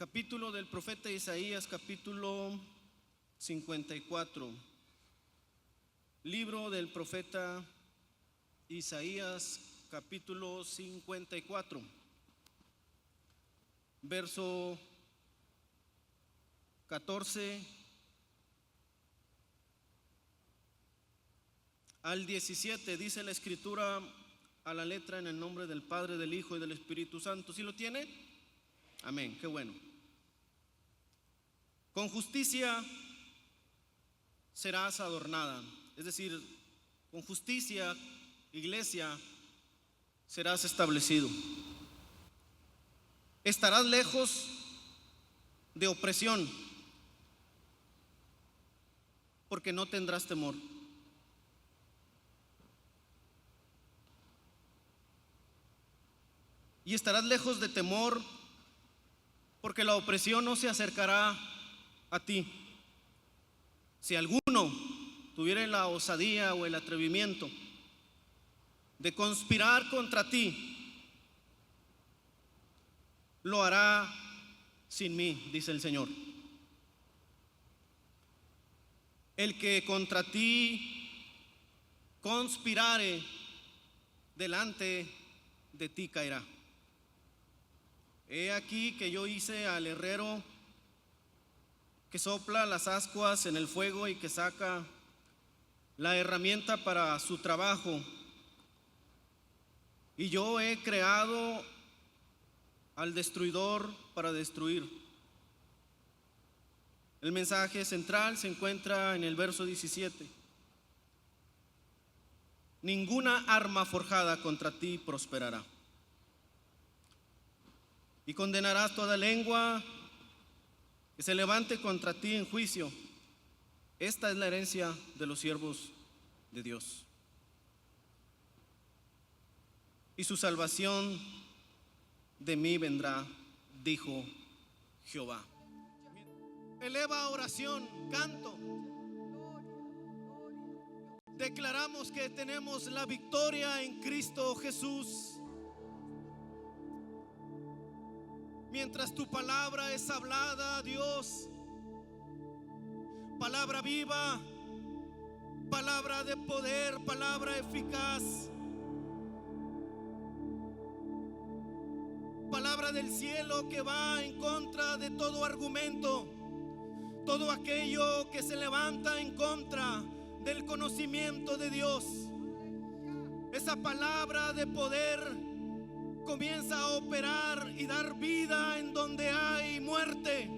Capítulo del profeta Isaías, capítulo 54. Libro del profeta Isaías, capítulo 54, verso 14 al 17. Dice la escritura a la letra, en el nombre del Padre, del Hijo y del Espíritu Santo. ¿Sí lo tiene? Amén, qué bueno. Con justicia serás adornada, es decir, con justicia, iglesia, serás establecido. Estarás lejos de opresión, porque no tendrás temor. Y estarás lejos de temor, porque la opresión no se acercará a ti. Si alguno tuviera la osadía o el atrevimiento de conspirar contra ti, lo hará sin mí, dice el Señor. El que contra ti conspirare, delante de ti caerá. He aquí que yo hice al herrero que sopla las ascuas en el fuego y que saca la herramienta para su trabajo. Y yo he creado al destruidor para destruir. El mensaje central se encuentra en el verso 17. Ninguna arma forjada contra ti prosperará. Y condenarás toda lengua que se levante contra ti en juicio. Esta es la herencia de los siervos de Dios. Y su salvación de mí vendrá, dijo Jehová. Eleva oración, canto. Declaramos que tenemos la victoria en Cristo Jesús. Mientras tu palabra es hablada, Dios, palabra viva, palabra de poder, palabra eficaz, palabra del cielo que va en contra de todo argumento, todo aquello que se levanta en contra del conocimiento de Dios. Esa palabra de poder comienza a operar y dar vida en donde hay muerte.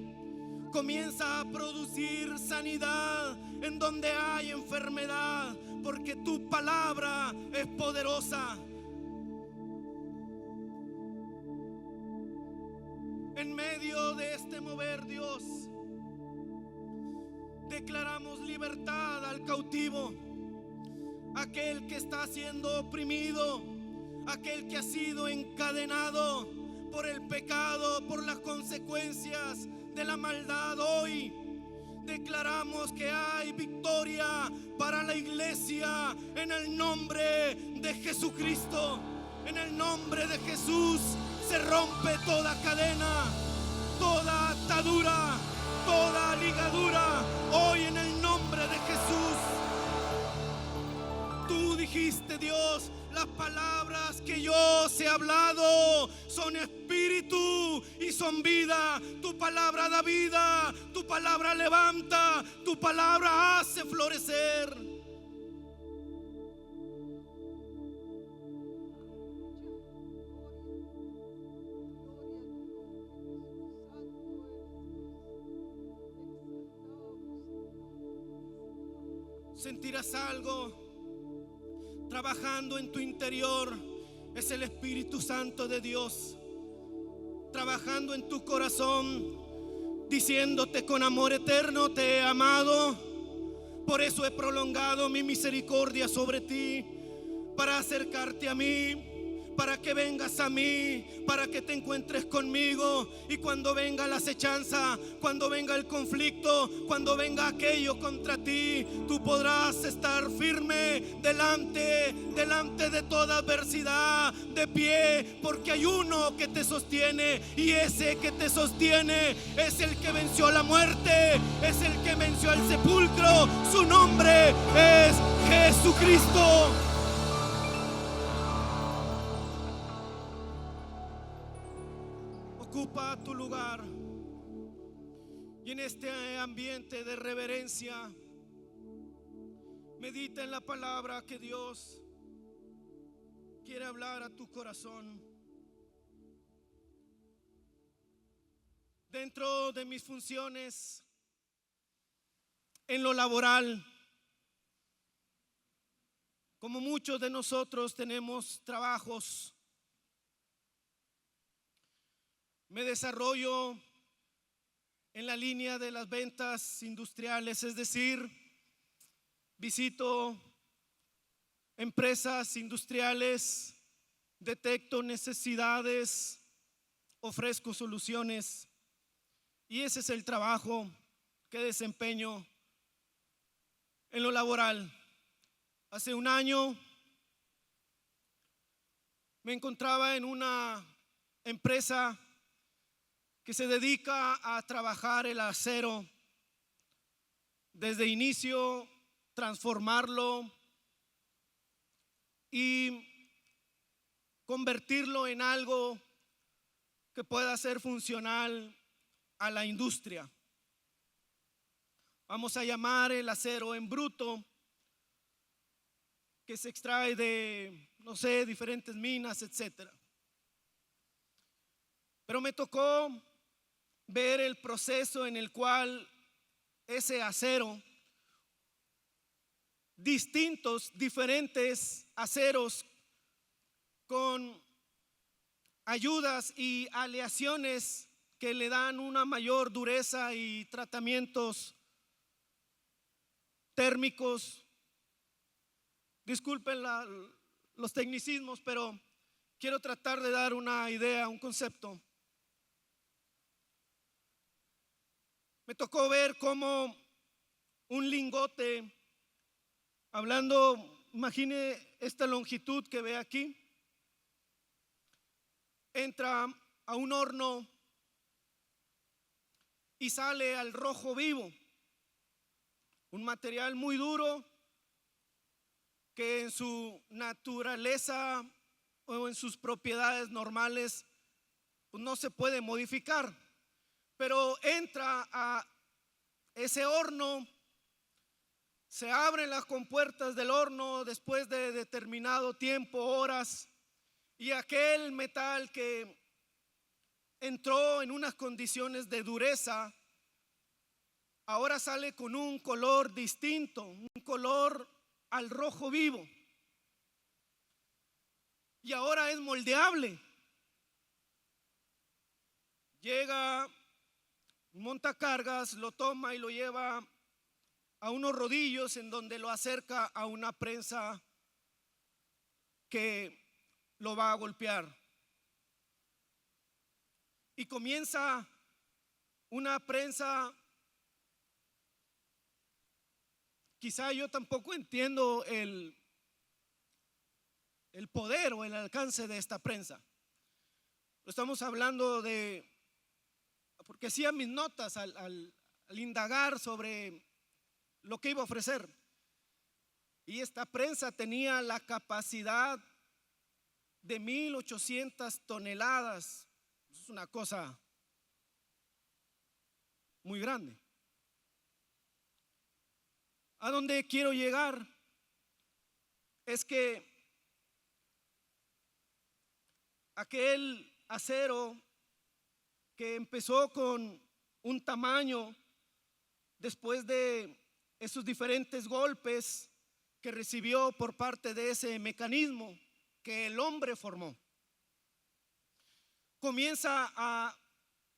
Comienza a producir sanidad en donde hay enfermedad, porque tu palabra es poderosa. En medio de este mover, Dios, declaramos libertad al cautivo, aquel que está siendo oprimido, aquel que ha sido encadenado por el pecado, por las consecuencias de la maldad. Hoy declaramos que hay victoria para la iglesia en el nombre de Jesucristo. En el nombre de Jesús se rompe toda cadena, toda atadura, toda ligadura. Hoy en el nombre de Jesús. Tú dijiste, Dios, las palabras que yo os he hablado son espíritu y son vida. Tu palabra da vida, tu palabra levanta, tu palabra hace florecer. Sentirás algo trabajando en tu interior. Es el Espíritu Santo de Dios trabajando en tu corazón, diciéndote: con amor eterno te he amado, por eso he prolongado mi misericordia sobre ti, para acercarte a mí, para que vengas a mí, para que te encuentres conmigo. Y cuando venga la acechanza, cuando venga el conflicto, cuando venga aquello contra ti, tú podrás estar firme delante de toda adversidad, de pie, porque hay uno que te sostiene, y ese que te sostiene es el que venció la muerte, es el que venció el sepulcro. Su nombre es Jesucristo. Ocupa tu lugar y en este ambiente de reverencia medita en la palabra que Dios quiere hablar a tu corazón. Dentro de mis funciones en lo laboral, como muchos de nosotros tenemos trabajos, me desarrollo en la línea de las ventas industriales, es decir, visito empresas industriales, detecto necesidades, ofrezco soluciones, y ese es el trabajo que desempeño en lo laboral. Hace un año me encontraba en una empresa que se dedica a trabajar el acero desde inicio, transformarlo y convertirlo en algo que pueda ser funcional a la industria. Vamos a llamar el acero en bruto, que se extrae de, no sé, diferentes minas, etcétera. Pero me tocó ver el proceso en el cual ese acero, diferentes aceros con ayudas y aleaciones que le dan una mayor dureza y tratamientos térmicos. Disculpen los tecnicismos, pero quiero tratar de dar una idea, un concepto. Me tocó ver cómo un lingote, hablando, imagine esta longitud que ve aquí, entra a un horno y sale al rojo vivo, un material muy duro que en su naturaleza o en sus propiedades normales pues no se puede modificar. Pero entra a ese horno, se abren las compuertas del horno después de determinado tiempo, horas, y aquel metal que entró en unas condiciones de dureza ahora sale con un color distinto, un color al rojo vivo, y ahora es moldeable. Llega un montacargas, lo toma y lo lleva a unos rodillos en donde lo acerca a una prensa que lo va a golpear, y comienza una prensa. Quizá yo tampoco entiendo el poder o el alcance de esta prensa. Estamos hablando de, porque hacía mis notas al indagar sobre lo que iba a ofrecer, y esta prensa tenía la capacidad de 1,800 toneladas. Es una cosa muy grande. A donde quiero llegar es que aquel acero que empezó con un tamaño, después de esos diferentes golpes que recibió por parte de ese mecanismo que el hombre formó, comienza a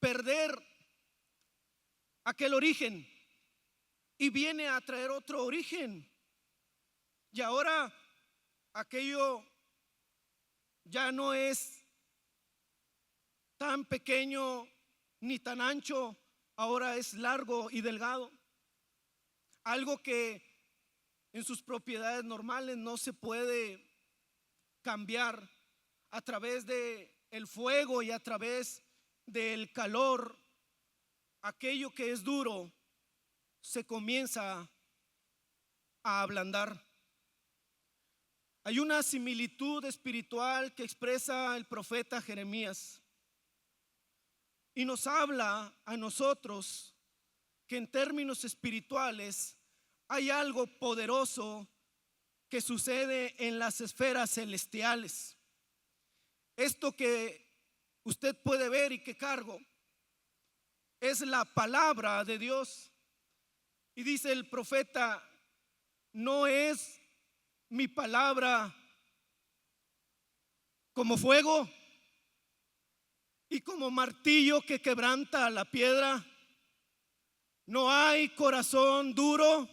perder aquel origen y viene a traer otro origen. Y ahora aquello ya no es tan pequeño ni tan ancho, ahora es largo y delgado. Algo que en sus propiedades normales no se puede cambiar a través de el fuego y a través del calor. Aquello que es duro se comienza a ablandar. Hay una similitud espiritual que expresa el profeta Jeremías y nos habla a nosotros que en términos espirituales hay algo poderoso que sucede en las esferas celestiales. Esto que usted puede ver y que cargo es la palabra de Dios. Y dice el profeta: no es mi palabra como fuego y como martillo que quebranta la piedra. No hay corazón duro.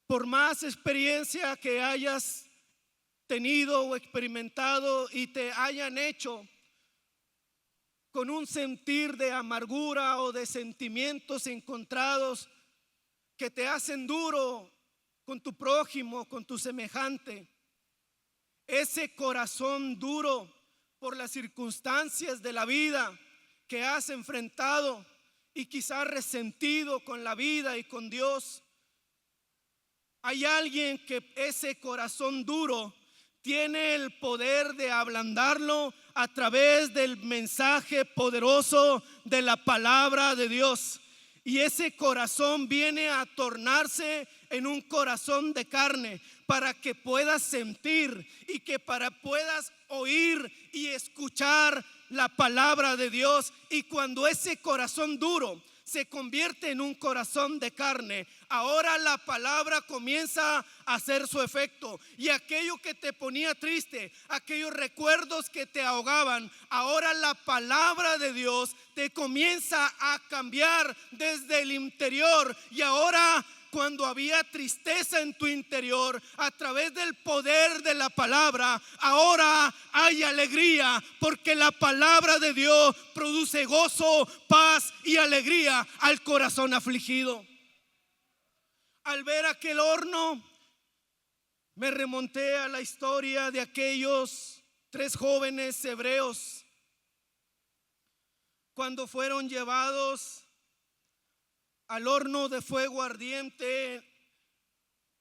Por más experiencia que hayas tenido o experimentado y te hayan hecho con un sentir de amargura o de sentimientos encontrados que te hacen duro con tu prójimo, con tu semejante, ese corazón duro por las circunstancias de la vida que has enfrentado y quizás resentido con la vida y con Dios, hay alguien que ese corazón duro tiene el poder de ablandarlo a través del mensaje poderoso de la palabra de Dios. Y ese corazón viene a tornarse en un corazón de carne para que puedas sentir y que puedas oír y escuchar la palabra de Dios. Y cuando ese corazón duro se convierte en un corazón de carne, ahora la palabra comienza a hacer su efecto. Y aquello que te ponía triste, aquellos recuerdos que te ahogaban, ahora la palabra de Dios te comienza a cambiar desde el interior. Y ahora, cuando había tristeza en tu interior, a través del poder de la palabra, ahora hay alegría, porque la palabra de Dios produce gozo, paz y alegría al corazón afligido. Al ver aquel horno, me remonté a la historia de aquellos 3 jóvenes hebreos cuando fueron llevados al horno de fuego ardiente.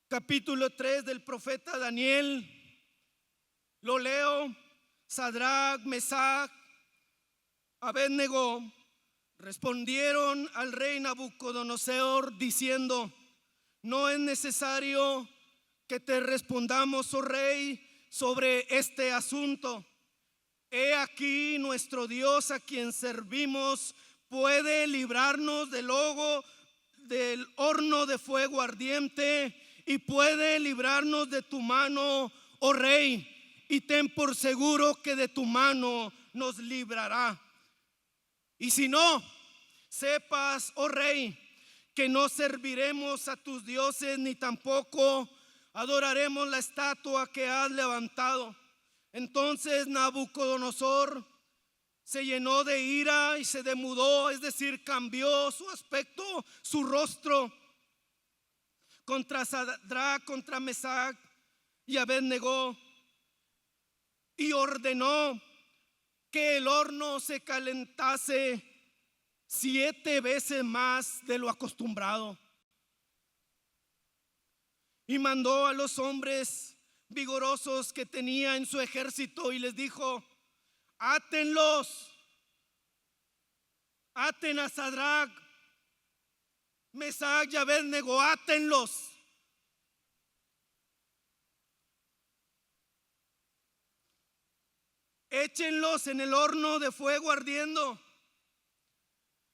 Capítulo 3 del profeta Daniel, lo leo. Sadrac, Mesach, Abednego respondieron al rey Nabucodonosor diciendo: no es necesario que te respondamos, oh rey, sobre este asunto. He aquí, nuestro Dios a quien servimos puede librarnos del horno de fuego ardiente y puede librarnos de tu mano, oh rey, y ten por seguro que de tu mano nos librará. Y si no, sepas, oh rey, que no serviremos a tus dioses ni tampoco adoraremos la estatua que has levantado. Entonces Nabucodonosor se llenó de ira y se demudó, es decir, cambió su aspecto, su rostro, contra Sadrac, contra Mesach y Abednego, y ordenó que el horno se calentase 7 veces más de lo acostumbrado. Y mandó a los hombres vigorosos que tenía en su ejército y les dijo: átenlos, aten a Sadrac, Mesach y Abednego, átenlos. Échenlos en el horno de fuego ardiendo.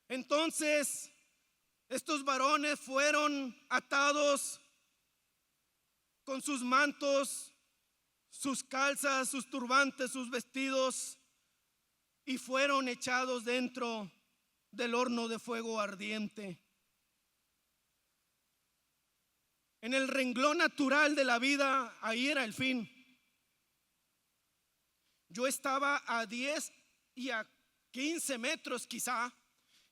Entonces estos varones fueron atados con sus mantos, sus calzas, sus turbantes, sus vestidos, y fueron echados dentro del horno de fuego ardiente. En el renglón natural de la vida, ahí era el fin. Yo estaba a 10 y a 15 metros quizá,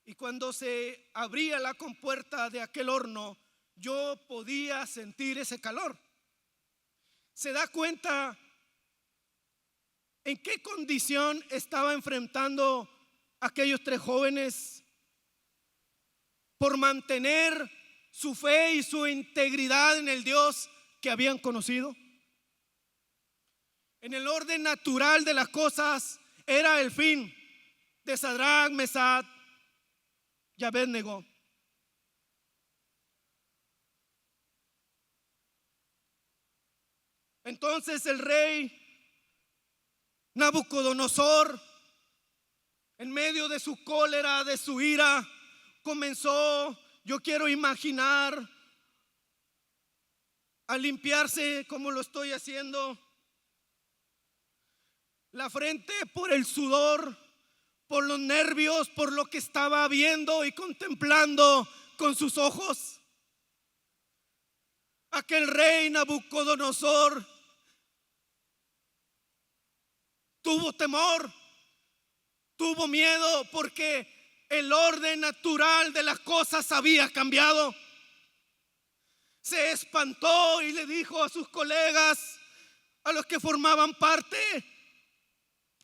y cuando se abría la compuerta de aquel horno, yo podía sentir ese calor. ¿Se da cuenta en qué condición estaba enfrentando aquellos tres jóvenes por mantener su fe y su integridad en el Dios que habían conocido? En el orden natural de las cosas era el fin de Sadrach, Mesach y Abednego. Entonces el rey Nabucodonosor, en medio de su cólera, de su ira, comenzó, yo quiero imaginar, a limpiarse como lo estoy haciendo, la frente por el sudor, por los nervios, por lo que estaba viendo y contemplando con sus ojos. Aquel rey Nabucodonosor tuvo temor, tuvo miedo, porque el orden natural de las cosas había cambiado. Se espantó y le dijo a sus colegas, a los que formaban parte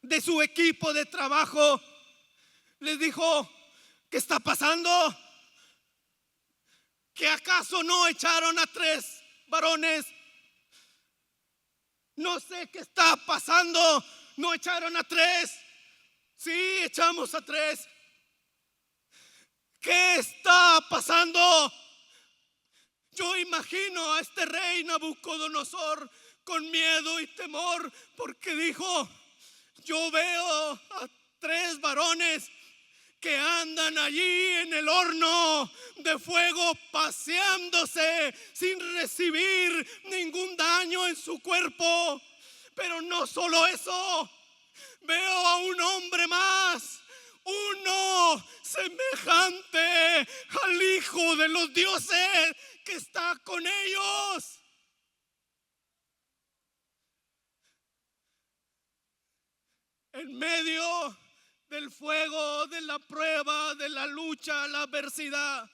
de su equipo de trabajo, les dijo: ¿qué está pasando? ¿Que acaso no echaron a tres varones? No sé qué está pasando. ¿No echaron a tres? Sí, echamos a tres. ¿Qué está pasando? Yo imagino a este rey Nabucodonosor con miedo y temor, porque dijo: yo veo a tres varones que andan allí en el horno de fuego, paseándose sin recibir ningún daño en su cuerpo. Pero no solo eso, veo a un hombre más, uno semejante al Hijo de los dioses que está con ellos. En medio del fuego, de la prueba, de la lucha, la adversidad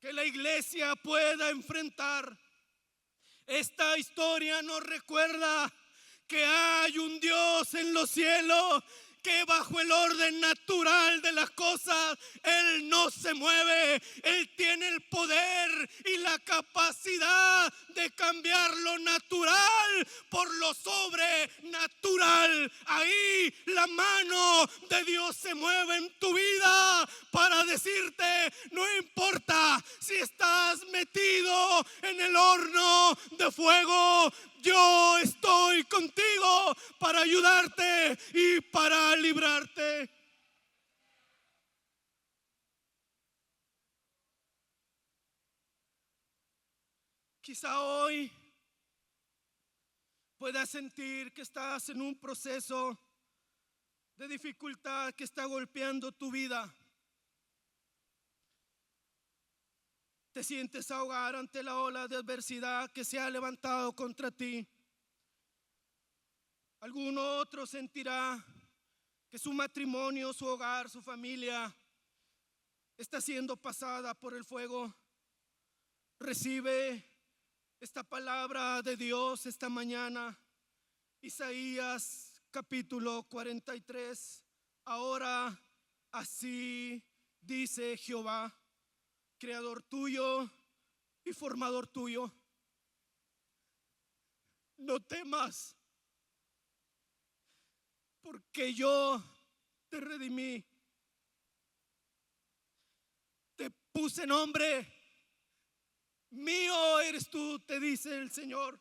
que la iglesia pueda enfrentar, esta historia nos recuerda que hay un Dios en los cielos que bajo el orden natural de las cosas Él no se mueve. Él tiene el poder y la capacidad de cambiar lo natural por lo sobrenatural. Ahí la mano de Dios se mueve en tu vida para decirte: no importa si estás metido en el horno de fuego, yo estoy contigo para ayudarte y para librarte. Quizá hoy puedas sentir que estás en un proceso de dificultad que está golpeando tu vida. Te sientes ahogar ante la ola de adversidad que se ha levantado contra ti. Alguno otro sentirá que su matrimonio, su hogar, su familia está siendo pasada por el fuego. Recibe esta palabra de Dios esta mañana. Isaías capítulo 43. Ahora así dice Jehová, creador tuyo y formador tuyo: no temas, porque yo te redimí, te puse nombre, mío eres tú, te dice el Señor.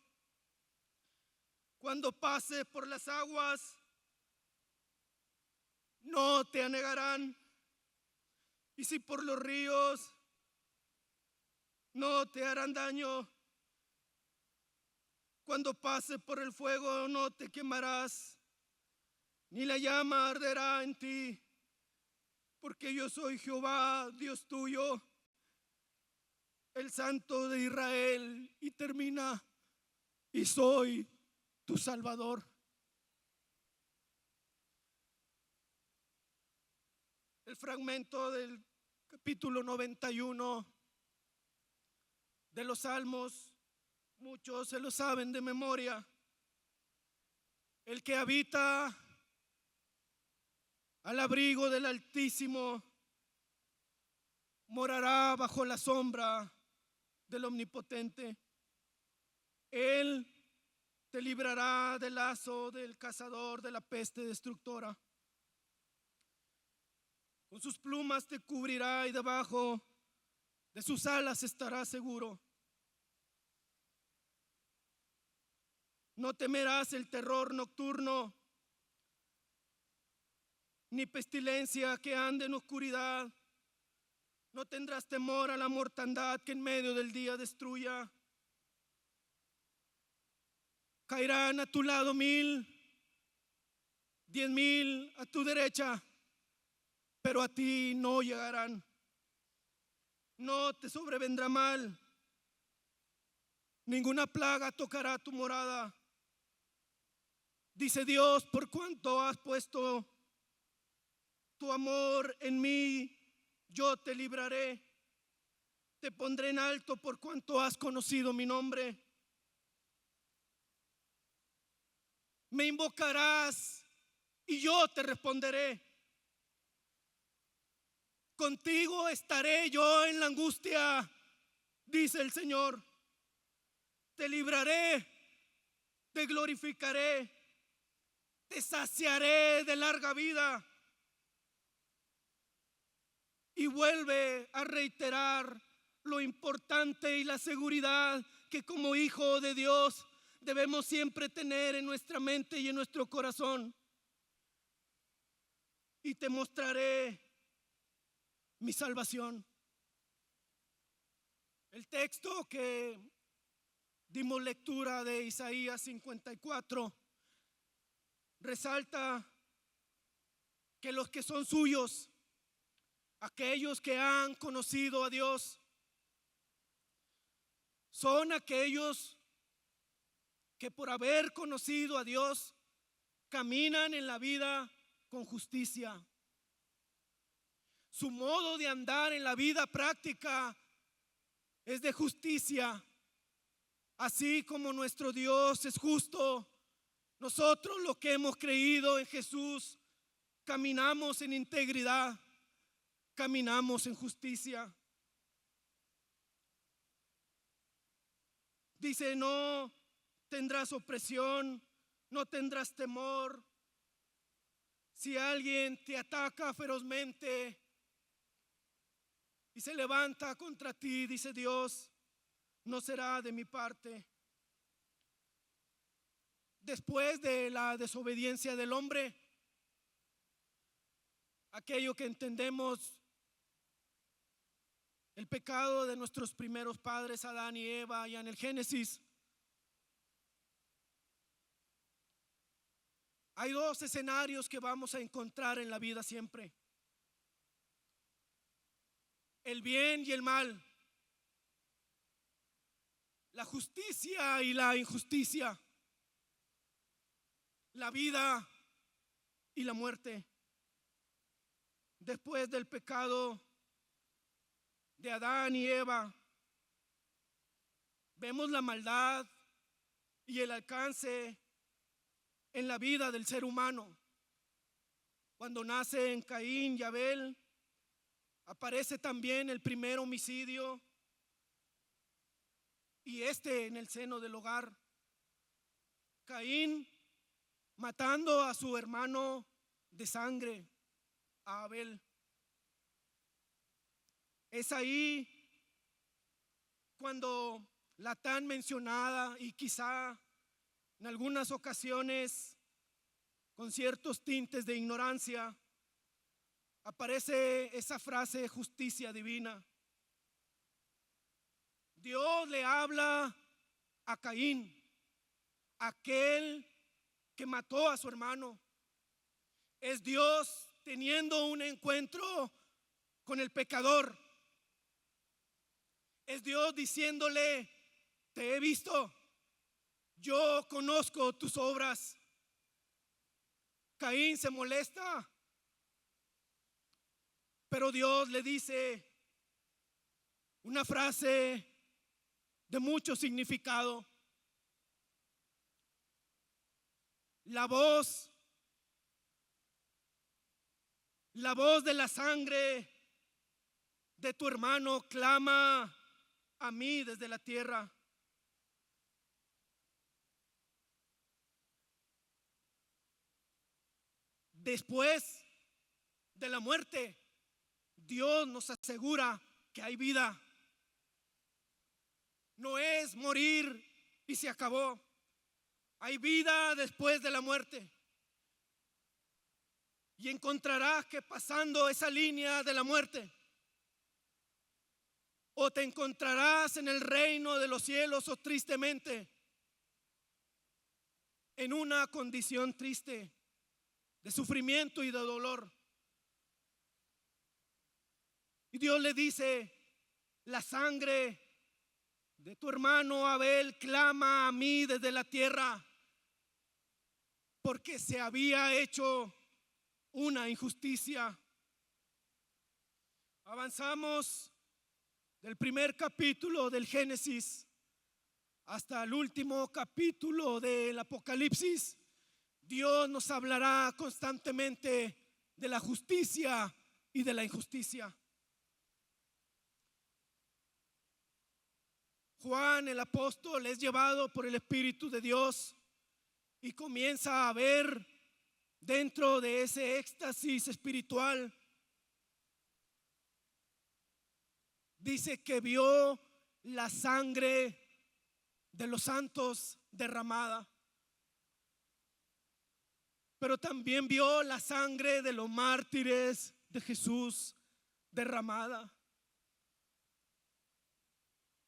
Cuando pases por las aguas, no te anegarán, y si por los ríos, no te harán daño. Cuando pases por el fuego, no te quemarás, ni la llama arderá en ti, porque yo soy Jehová, Dios tuyo, el Santo de Israel. Y termina: y soy tu Salvador. el fragmento del capítulo 91 de los Salmos. Muchos se lo saben de memoria. El que habita al abrigo del Altísimo morará bajo la sombra del Omnipotente. Él te librará del lazo del cazador, de la peste destructora. Con sus plumas te cubrirá y debajo de sus alas estarás seguro. No temerás el terror nocturno, ni pestilencia que ande en oscuridad. No tendrás temor a la mortandad que en medio del día destruya. Caerán a tu lado 1,000, 10,000 a tu derecha, pero a ti no llegarán. No te sobrevendrá mal, ninguna plaga tocará tu morada. Dice Dios: por cuanto has puesto tu amor en mí, yo te libraré. Te pondré en alto por cuanto has conocido mi nombre. Me invocarás y yo te responderé. Contigo estaré yo en la angustia, dice el Señor. Te libraré, te glorificaré, te saciaré de larga vida. Y vuelve a reiterar lo importante y la seguridad que como hijo de Dios debemos siempre tener en nuestra mente y en nuestro corazón. Y te mostraré mi salvación. El texto que dimos lectura de Isaías 54 resalta que los que son suyos, aquellos que han conocido a Dios, son aquellos que por haber conocido a Dios caminan en la vida con justicia. Su modo de andar en la vida práctica es de justicia. Así como nuestro Dios es justo, nosotros los que hemos creído en Jesús caminamos en integridad, caminamos en justicia. Dice: no tendrás opresión, no tendrás temor. Si alguien te ataca ferozmente y se levanta contra ti, dice Dios, no será de mi parte. Después de la desobediencia del hombre, aquello que entendemos, el pecado de nuestros primeros padres, Adán y Eva, ya en el Génesis, hay dos escenarios que vamos a encontrar en la vida siempre: el bien y el mal, la justicia y la injusticia, la vida y la muerte. Después del pecado de Adán y Eva, vemos la maldad y el alcance en la vida del ser humano. Cuando nace en Caín y Abel, aparece también el primer homicidio, y en el seno del hogar. Caín matando a su hermano de sangre, a Abel. Es ahí cuando la tan mencionada y quizá en algunas ocasiones con ciertos tintes de ignorancia aparece esa frase: justicia divina. Dios le habla a Caín, aquel que mató a su hermano. Es Dios teniendo un encuentro con el pecador. Es Dios diciéndole: te he visto, yo conozco tus obras. Caín se molesta Pero Dios le dice una frase de mucho significado. La voz de la sangre de tu hermano clama a mí desde la tierra. Después de la muerte, Dios nos asegura que hay vida. No es morir y se acabó. Hay vida después de la muerte. Y encontrarás que pasando esa línea de la muerte, o te encontrarás en el reino de los cielos, o tristemente en una condición triste de sufrimiento y de dolor. Y Dios le dice: la sangre de tu hermano Abel clama a mí desde la tierra, porque se había hecho una injusticia. Avanzamos del primer capítulo del Génesis hasta el último capítulo del Apocalipsis. Dios nos hablará constantemente de la justicia y de la injusticia. Juan el apóstol es llevado por el Espíritu de Dios y comienza a ver dentro de ese éxtasis espiritual. Dice que vio la sangre de los santos derramada, pero también vio la sangre de los mártires de Jesús derramada.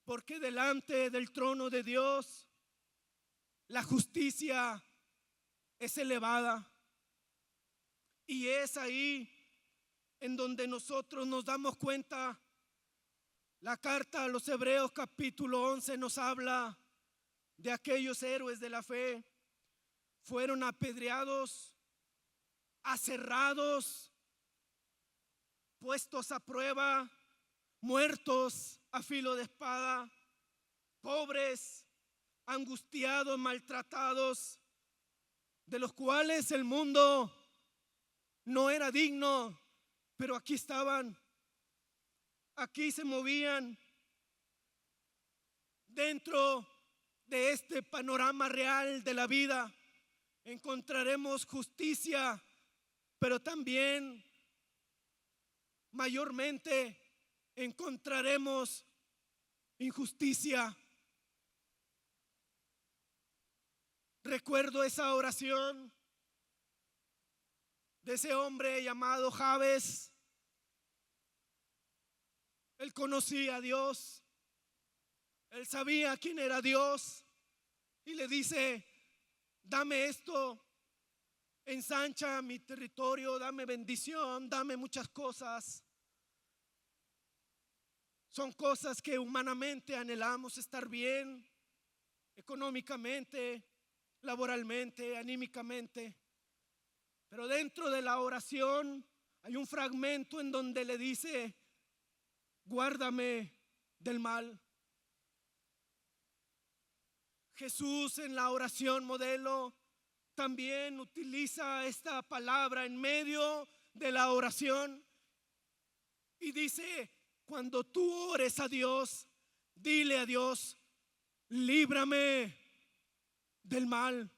Porque delante del trono de Dios la justicia es elevada. Y es ahí en donde nosotros nos damos cuenta. La carta a los Hebreos capítulo 11 nos habla de aquellos héroes de la fe. Fueron apedreados, aserrados, puestos a prueba, muertos a filo de espada, pobres, angustiados, maltratados, de los cuales el mundo no era digno, pero aquí estaban, aquí se movían. Dentro de este panorama real de la vida encontraremos justicia, pero también mayormente encontraremos injusticia. Recuerdo esa oración de ese hombre llamado Jabes. Él conocía a Dios, él sabía quién era Dios, y le dice: dame esto, ensancha mi territorio, dame bendición, dame muchas cosas. Son cosas que humanamente anhelamos: estar bien, económicamente, laboralmente, anímicamente. Pero dentro de la oración hay un fragmento en donde le dice: guárdame del mal. Jesús en la oración modelo también utiliza esta palabra en medio de la oración y dice: cuando tú ores a Dios, dile a Dios: líbrame del mal,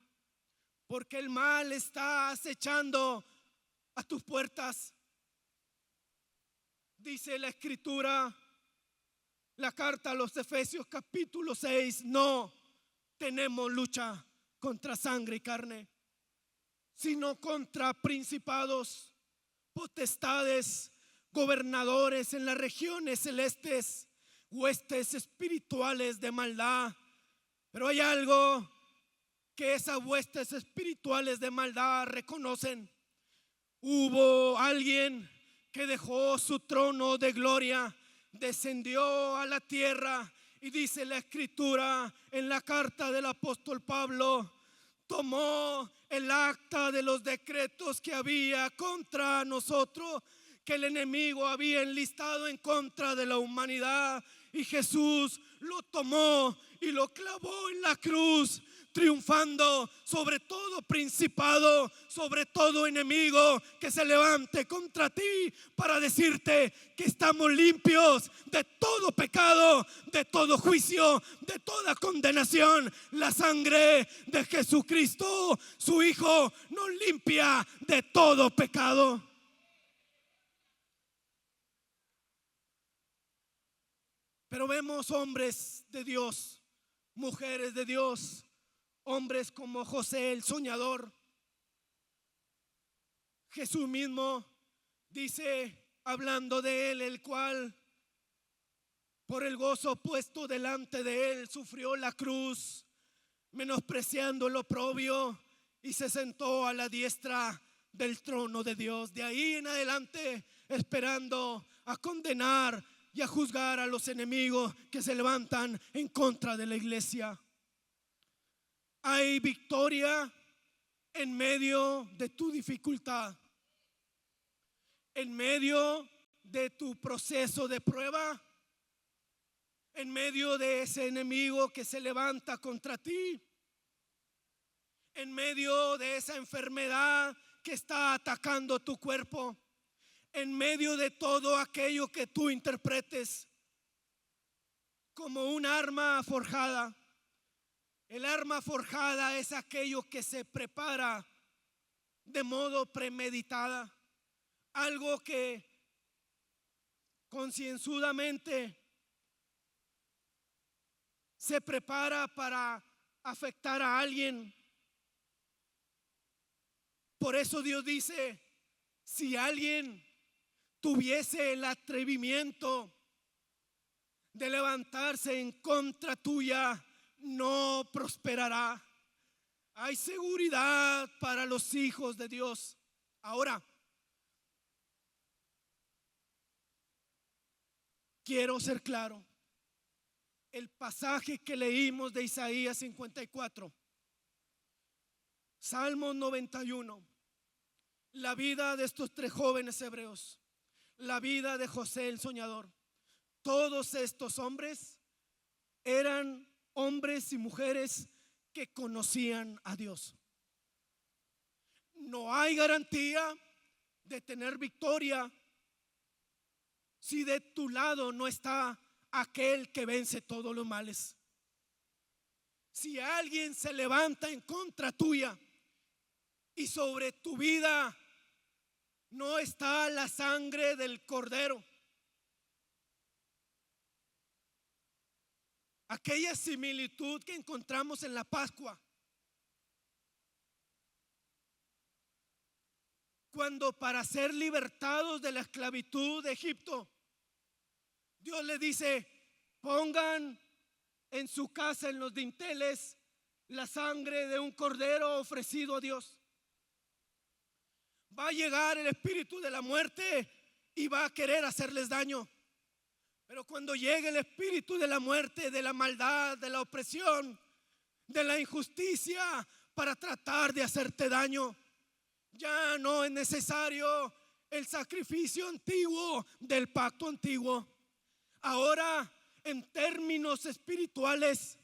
porque el mal está acechando a tus puertas. Dice la Escritura, la carta a los Efesios capítulo 6, no tenemos lucha contra sangre y carne, sino contra principados, potestades, gobernadores en las regiones celestes, huestes espirituales de maldad. Pero hay algo que esas huestes espirituales de maldad reconocen. Hubo alguien que dejó su trono de gloria, descendió a la tierra, y dice la Escritura en la carta del apóstol Pablo: tomó el acta de los decretos que había contra nosotros, que el enemigo había enlistado en contra de la humanidad, y Jesús lo tomó y lo clavó en la cruz, triunfando sobre todo principado, sobre todo enemigo que se levante contra ti, para decirte que estamos limpios de todo pecado, de todo juicio, de toda condenación. La sangre de Jesucristo, su Hijo, nos limpia de todo pecado. Pero vemos hombres de Dios, mujeres de Dios, hombres como José el soñador. Jesús mismo dice, hablando de él, el cual por el gozo puesto delante de él sufrió la cruz, menospreciando el oprobio, y se sentó a la diestra del trono de Dios. De ahí en adelante, esperando a condenar y a juzgar a los enemigos que se levantan en contra de la iglesia. Hay victoria en medio de tu dificultad, en medio de tu proceso de prueba, en medio de ese enemigo que se levanta contra ti, en medio de esa enfermedad que está atacando tu cuerpo, en medio de todo aquello que tú interpretes como un arma forjada. El arma forjada es aquello que se prepara de modo premeditada, algo que concienzudamente se prepara para afectar a alguien. Por eso Dios dice, si alguien tuviese el atrevimiento de levantarse en contra tuya, no prosperará. Hay seguridad para los hijos de Dios. Ahora, quiero ser claro. El pasaje que leímos de Isaías 54, Salmos 91, la vida de estos tres jóvenes hebreos, la vida de José el soñador, todos estos hombres eran hombres y mujeres que conocían a Dios. No hay garantía de tener victoria si de tu lado no está aquel que vence todos los males. Si alguien se levanta en contra tuya y sobre tu vida no está la sangre del Cordero, aquella similitud que encontramos en la Pascua, cuando para ser libertados de la esclavitud de Egipto, Dios le dice, pongan en su casa, en los dinteles, la sangre de un cordero ofrecido a Dios. Va a llegar el espíritu de la muerte y va a querer hacerles daño. Pero cuando llegue el espíritu de la muerte, de la maldad, de la opresión, de la injusticia, para tratar de hacerte daño, ya no es necesario el sacrificio antiguo del pacto antiguo. Ahora, en términos espirituales,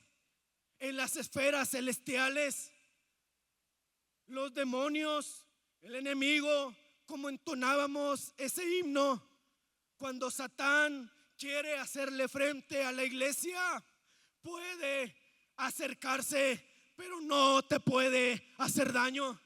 en las esferas celestiales, los demonios, el enemigo, como entonábamos ese himno, cuando Satán quiere hacerle frente a la iglesia, puede acercarse, pero no te puede hacer daño,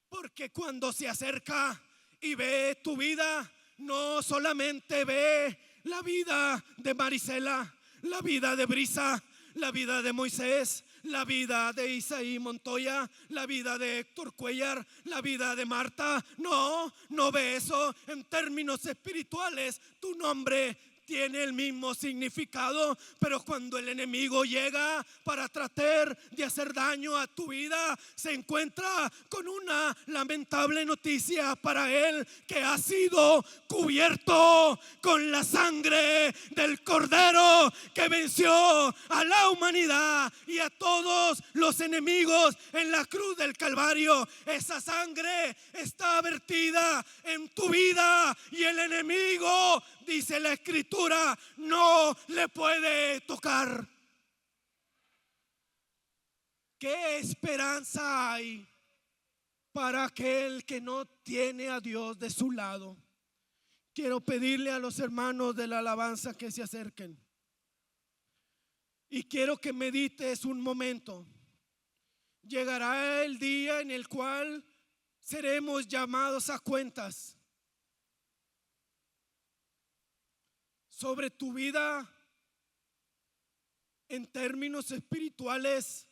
porque cuando se acerca y ve tu vida, no solamente ve la vida de Marisela, la vida de Brisa, la vida de Moisés, la vida de Isaí Montoya, la vida de Héctor Cuellar, la vida de Marta. No ve eso. En términos espirituales, tu nombre tiene el mismo significado, pero cuando el enemigo llega para tratar de hacer daño a tu vida, se encuentra con una lamentable noticia para él: que ha sido cubierto con la sangre del Cordero que venció a la humanidad y a todos los enemigos en la cruz del Calvario. Esa sangre está vertida en tu vida y el enemigo, dice la Escritura, no le puede tocar. ¿Qué esperanza hay para aquel que no tiene a Dios de su lado? Quiero pedirle a los hermanos de la alabanza que se acerquen y quiero que medites un momento. Llegará el día en el cual seremos llamados a cuentas sobre tu vida en términos espirituales.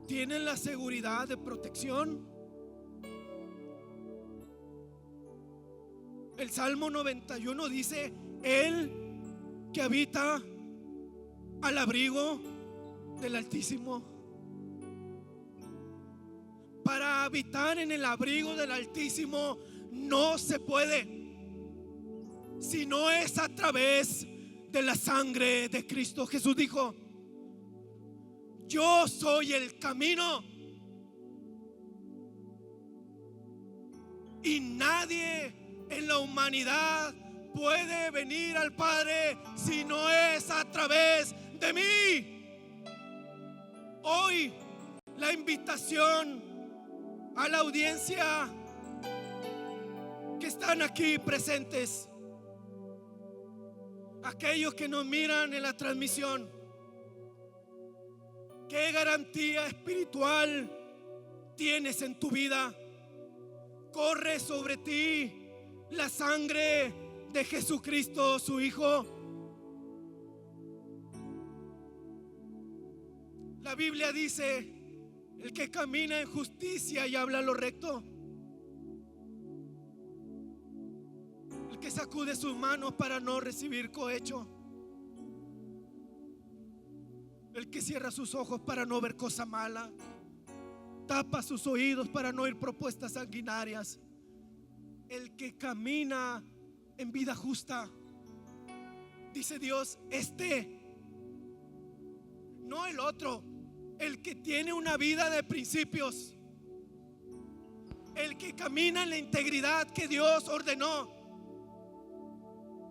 ¿Tienen la seguridad de protección? El Salmo 91 dice: Él que habita al abrigo del Altísimo. Para habitar en el abrigo del Altísimo no se puede, si no es a través de la sangre de Cristo. Jesús dijo: yo soy el camino y nadie en la humanidad puede venir al Padre si no es a través de mí. Hoy la invitación a la audiencia que están aquí presentes, aquellos que nos miran en la transmisión: ¿qué garantía espiritual tienes en tu vida? ¿Corre sobre ti la sangre de Jesucristo, su Hijo? La Biblia dice: el que camina en justicia y habla lo recto, el que sacude sus manos para no recibir cohecho, el que cierra sus ojos para no ver cosa mala, tapa sus oídos para no oír propuestas sanguinarias, el que camina en vida justa, dice Dios, no el otro, el que tiene una vida de principios, el que camina en la integridad que Dios ordenó.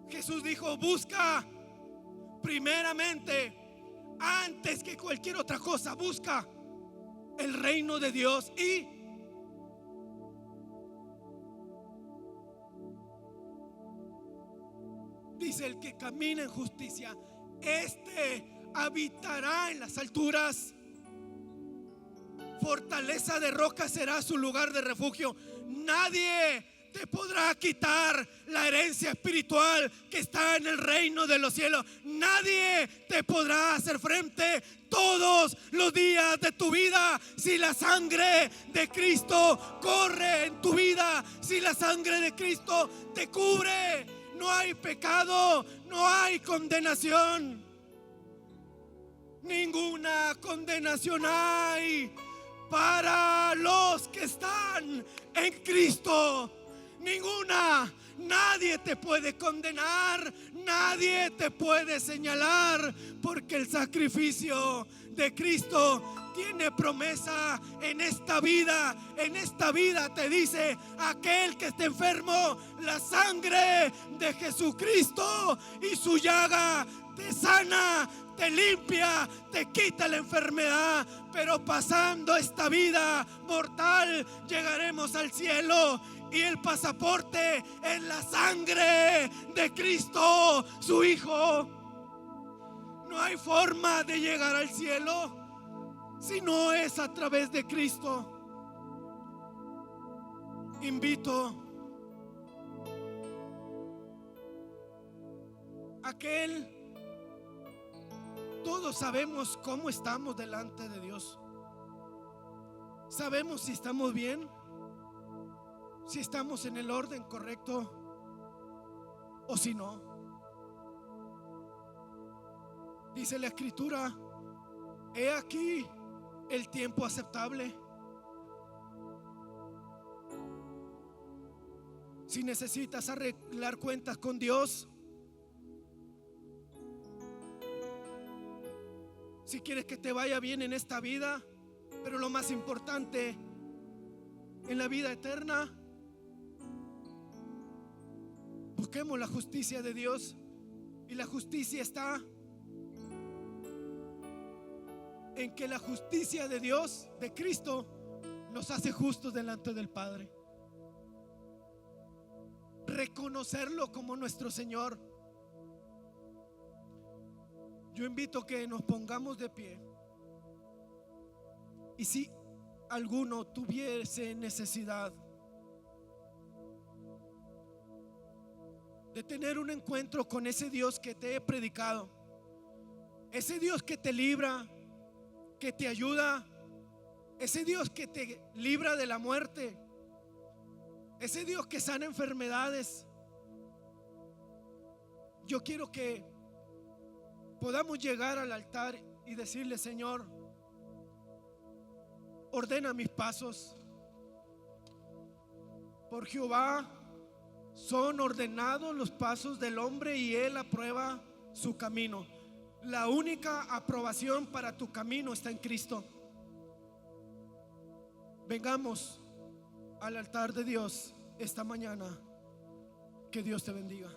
Jesús dijo: busca primeramente, antes que cualquier otra cosa, busca el reino de Dios y dice: el que camina en justicia, habitará en las alturas. Fortaleza de roca será su lugar de refugio. Nadie te podrá quitar la herencia espiritual que está en el reino de los cielos. Nadie te podrá hacer frente todos los días de tu vida si la sangre de Cristo corre en tu vida, si la sangre de Cristo te cubre. No hay pecado, no hay condenación. Ninguna condenación hay para los que están en Cristo. Ninguna. Nadie te puede condenar, nadie te puede señalar, porque el sacrificio de Cristo tiene promesa en esta vida. En esta vida te dice: aquel que esté enfermo, la sangre de Jesucristo y su llaga te sana, te limpia, te quita la enfermedad. Pero pasando esta vida mortal, llegaremos al cielo. Y el pasaporte es la sangre de Cristo, su Hijo. No hay forma de llegar al cielo si no es a través de Cristo. Invito a todos sabemos cómo estamos delante de Dios. Sabemos si estamos bien, si estamos en el orden correcto. o si no. Dice la Escritura: he aquí el tiempo aceptable. Si necesitas arreglar cuentas con Dios, si quieres que te vaya bien en esta vida, pero lo más importante, en la vida eterna, busquemos la justicia de Dios. Y la justicia está en que la justicia de Dios, de Cristo, nos hace justos delante del Padre. Reconocerlo como nuestro Señor. Yo invito a que nos pongamos de pie. Y si alguno tuviese necesidad de tener un encuentro con ese Dios que te he predicado, ese Dios que te libra, que te ayuda, ese Dios que te libra de la muerte, ese Dios que sana enfermedades, yo quiero que podamos llegar al altar y decirle: Señor, ordena mis pasos. Por Jehová son ordenados los pasos del hombre, y Él aprueba su camino. La única aprobación para tu camino está en Cristo. Vengamos al altar de Dios esta mañana. Que Dios te bendiga.